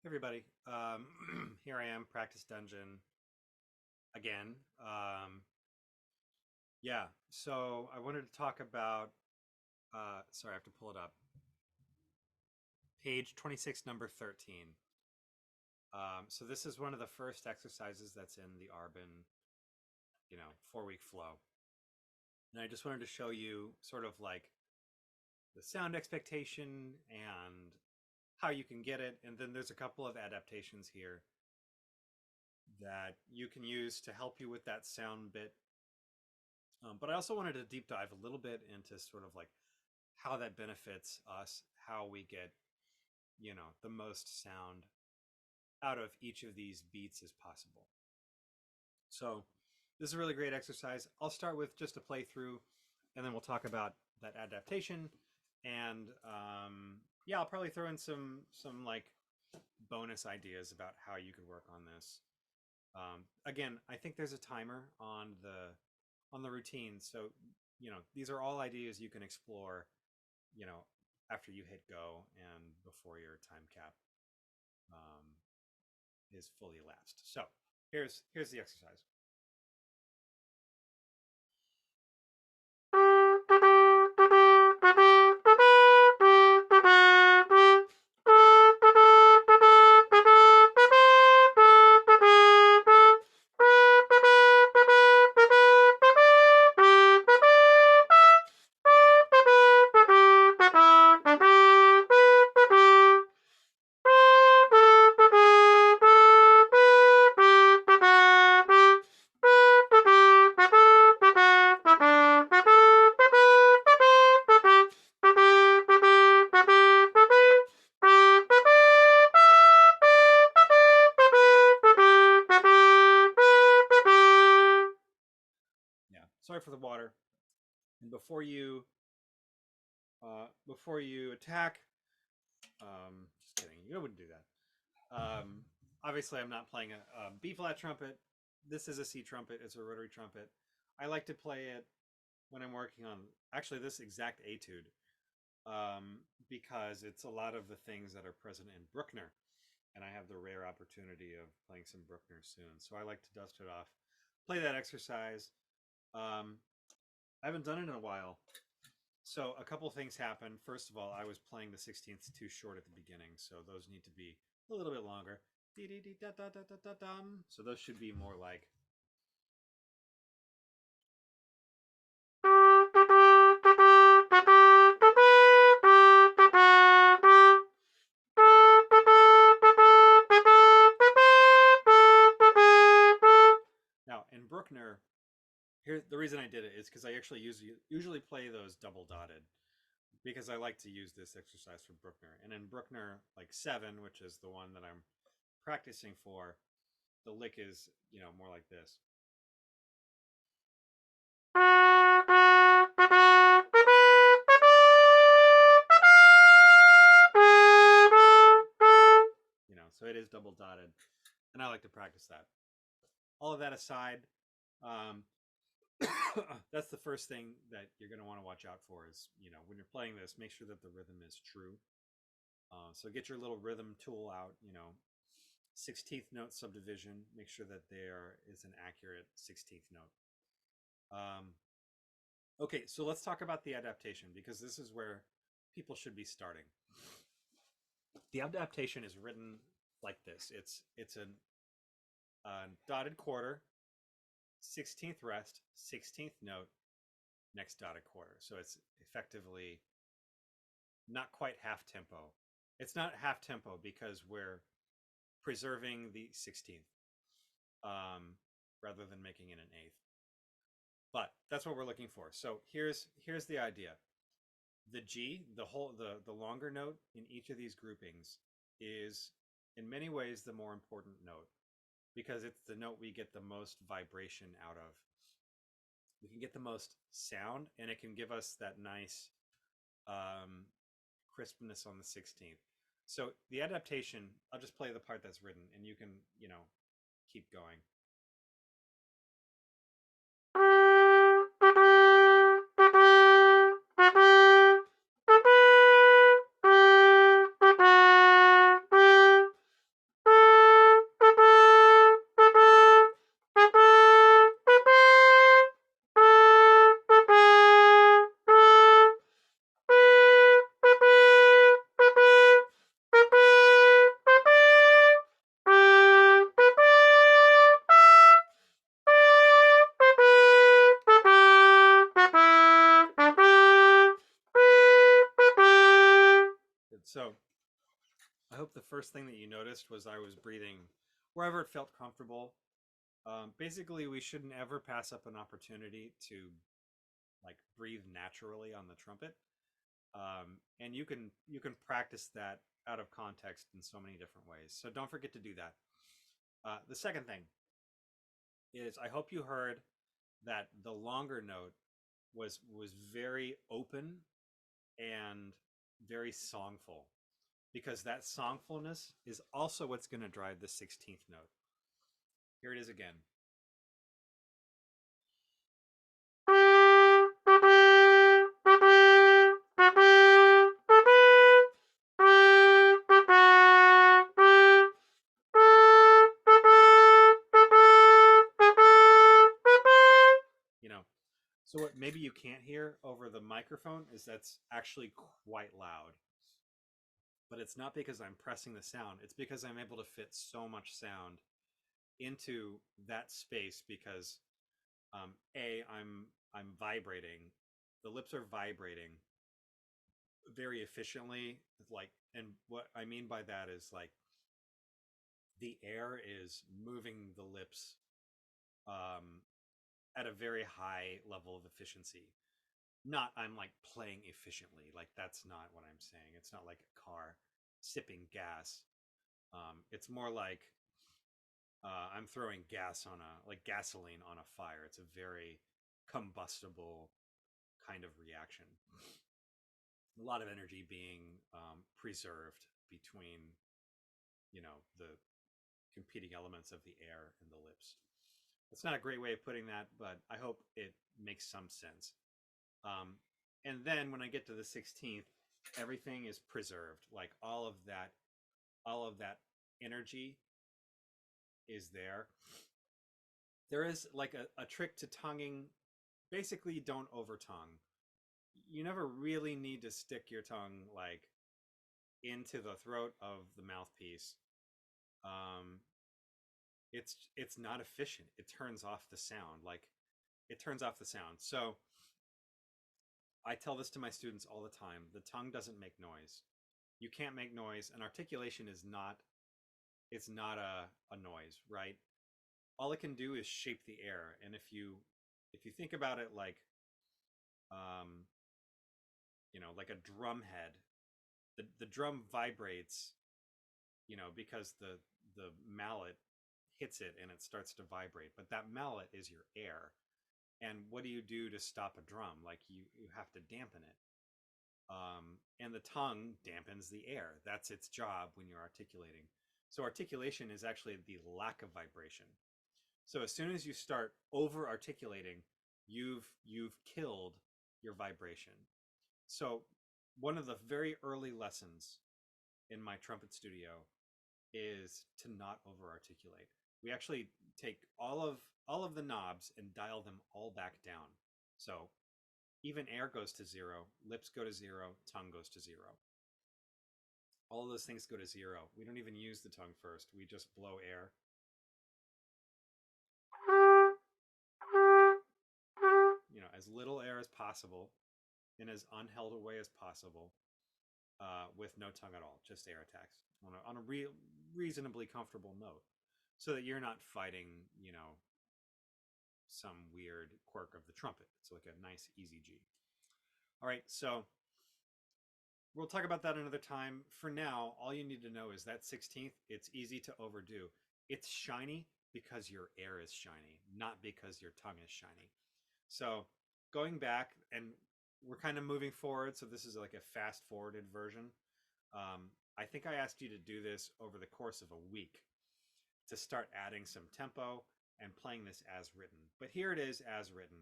Hey everybody, here I am, practice dungeon again. Yeah, so I wanted to talk about. Sorry, I have to pull it up. Page 26, number 13. So this is one of the first exercises that's in the arban, 4-week flow, and I just wanted to show you sort of like the sound expectation and how you can get it, and then there's a couple of adaptations here that you can use to help you with that sound bit. But I also wanted to deep dive a little bit into sort of like how that benefits us, how we get, the most sound out of each of these beats as possible. So this is a really great exercise. I'll start with just a playthrough, and then we'll talk about that adaptation. And yeah, I'll probably throw in some like bonus ideas about how you could work on this. Again, I think there's a timer on the routine, so these are all ideas you can explore, you know, after you hit go and before your time cap um, is fully elapsed. So here's the exercise. Yeah, sorry for the water. And before you attack, just kidding, you wouldn't do that. Obviously, I'm not playing a B flat trumpet. This is a C trumpet. It's a rotary trumpet. I like to play it when I'm working on actually this exact etude, because it's a lot of the things that are present in Bruckner, and I have the rare opportunity of playing some Bruckner soon. So I like to dust it off, play that exercise. Um, I haven't done it in a while, so a couple things happened. First of all, I was playing the 16th too short at the beginning, so those need to be a little bit longer. So those should be more like. Now in Bruckner, here the reason I did it is because I actually usually play those double dotted because I like to use this exercise for Bruckner. And in Bruckner, like 7, which is the one that I'm practicing for, the lick is, more like this. So it is double dotted, and I like to practice that. All of that aside, um, that's the first thing that you're going to want to watch out for is, when you're playing this, make sure that the rhythm is true. So get your little rhythm tool out, 16th note subdivision, make sure that there is an accurate 16th note. Okay, so let's talk about the adaptation because this is where people should be starting. The adaptation is written like this. It's a dotted quarter, 16th rest, 16th note, next dotted quarter. So it's effectively not quite half tempo. It's not half tempo because we're preserving the 16th, rather than making it an eighth. But that's what we're looking for. So here's the idea. The G, the longer note in each of these groupings is in many ways the more important note because it's the note we get the most vibration out of. We can get the most sound, and it can give us that nice um, crispness on the 16th. So the adaptation, I'll just play the part that's written, and you can, keep going. I hope the first thing that you noticed was I was breathing wherever it felt comfortable. Basically, we shouldn't ever pass up an opportunity to like breathe naturally on the trumpet. And you can practice that out of context in so many different ways. So don't forget to do that. The second thing is I hope you heard that the longer note was very open and very songful because that songfulness is also what's going to drive the 16th note. Here it is again. You know, so what maybe you can't hear over the microphone is that's actually quite loud. But it's not because I'm pressing the sound. It's because I'm able to fit so much sound into that space because I'm vibrating. The lips are vibrating very efficiently. Like, and what I mean by that is like the air is moving the lips um, at a very high level of efficiency. Not I'm like playing efficiently. Like that's not what I'm saying. It's not like a car sipping gas. It's more like I'm throwing gas on a like gasoline on a fire. It's a very combustible kind of reaction. A lot of energy being preserved between the competing elements of the air and the lips. It's not a great way of putting that, but I hope it makes some sense. Um, and then when I get to the 16th, everything is preserved. Like all of that energy is there. There is like a trick to tonguing. Basically, don't over tongue. You never really need to stick your tongue like into the throat of the mouthpiece. Um, it's not efficient. It turns off the sound. Like it turns off the sound. So I tell this to my students all the time. The tongue doesn't make noise. You can't make noise, and articulation is not. It's not a noise, right? All it can do is shape the air. And if you think about it like um, like a drum head, the drum vibrates, because the mallet hits it and it starts to vibrate. But that mallet is your air. And what do you do to stop a drum? Like you have to dampen it. And the tongue dampens the air. That's its job when you're articulating. So articulation is actually the lack of vibration. So as soon as you start over articulating, you've killed your vibration. So one of the very early lessons in my trumpet studio is to not over articulate. We actually take all of the knobs and dial them all back down. So even air goes to zero, lips go to zero, tongue goes to zero. All of those things go to zero. We don't even use the tongue first. We just blow air. As little air as possible in as unheld a way as possible, with no tongue at all, just air attacks on a reasonably comfortable note, so that you're not fighting, some weird quirk of the trumpet. It's like a nice easy G. All right, so we'll talk about that another time. For now, all you need to know is that 16th, it's easy to overdo. It's shiny because your air is shiny, not because your tongue is shiny. So going back, and we're kind of moving forward, so this is like a fast forwarded version. I think I asked you to do this over the course of a week to start adding some tempo and playing this as written. But here it is as written.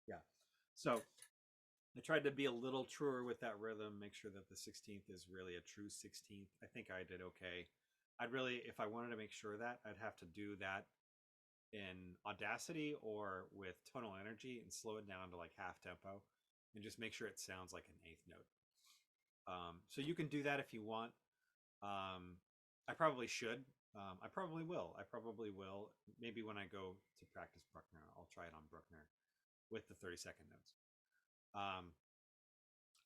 Yeah. So I tried to be a little truer with that rhythm, make sure that the 16th is really a true 16th. I think I did okay. I'd really, if I wanted to make sure that, I'd have to do that in Audacity or with tonal energy and slow it down to like half tempo and just make sure it sounds like an eighth note. So you can do that if you want. I probably should. I probably will. I probably will. Maybe when I go to practice Bruckner, I'll try it on Bruckner with the 30-second notes.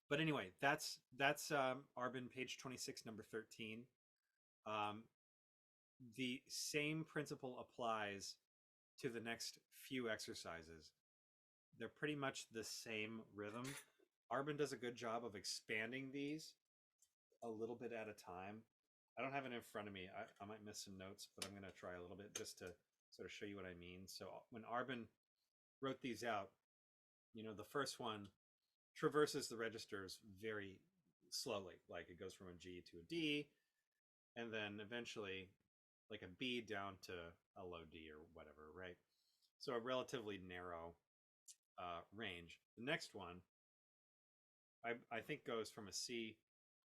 But anyway, that's arban page 26, number 13. The same principle applies to the next few exercises. They're pretty much the same rhythm. Arban does a good job of expanding these a little bit at a time. I don't have it in front of me. I might miss some notes, but I'm going to try a little bit just to sort of show you what I mean. So when Arban wrote these out, you know, the first one traverses the registers very slowly. Like it goes from a G to a D, and then eventually like a B down to a low D or whatever, right? So a relatively narrow range. The next one, I think, goes from a C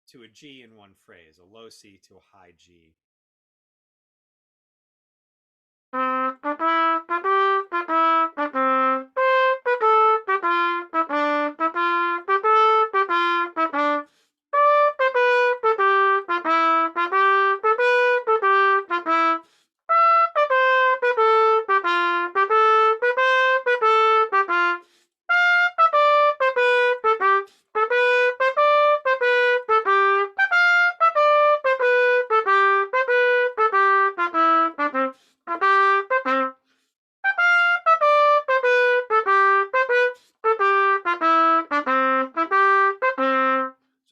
to a G in one phrase, a low C to a high G.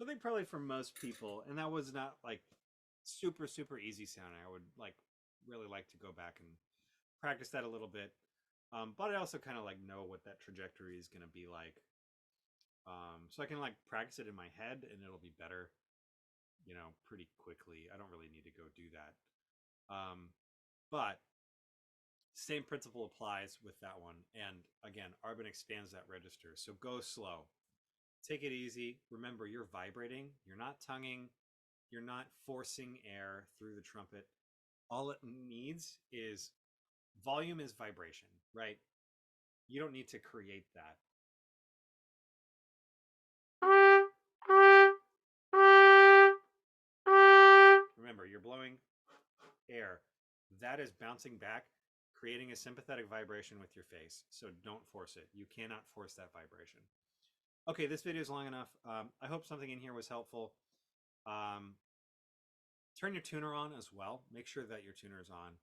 So I think probably for most people, and that was not like super easy sounding. I would like really like to go back and practice that a little bit, but I also kind of like know what that trajectory is going to be like, so I can like practice it in my head and it'll be better, you know, pretty quickly. I don't really need to go do that, but same principle applies with that one. And again, arban expands that register, so go slow. Take it easy. Remember, you're vibrating. You're not tonguing. You're not forcing air through the trumpet. All it needs is volume is vibration, right? You don't need to create that. Remember, you're blowing air. That is bouncing back, creating a sympathetic vibration with your face. So don't force it. You cannot force that vibration. Okay, this video is long enough. I hope something in here was helpful. Turn your tuner on as well. Make sure that your tuner is on.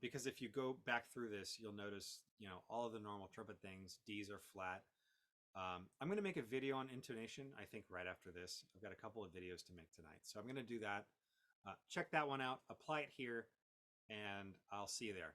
Because if you go back through this, you'll notice, you know, all of the normal trumpet things. D's are flat. I'm going to make a video on intonation, I think, right after this. I've got a couple of videos to make tonight. So I'm going to do that. Check that one out. Apply it here, and I'll see you there.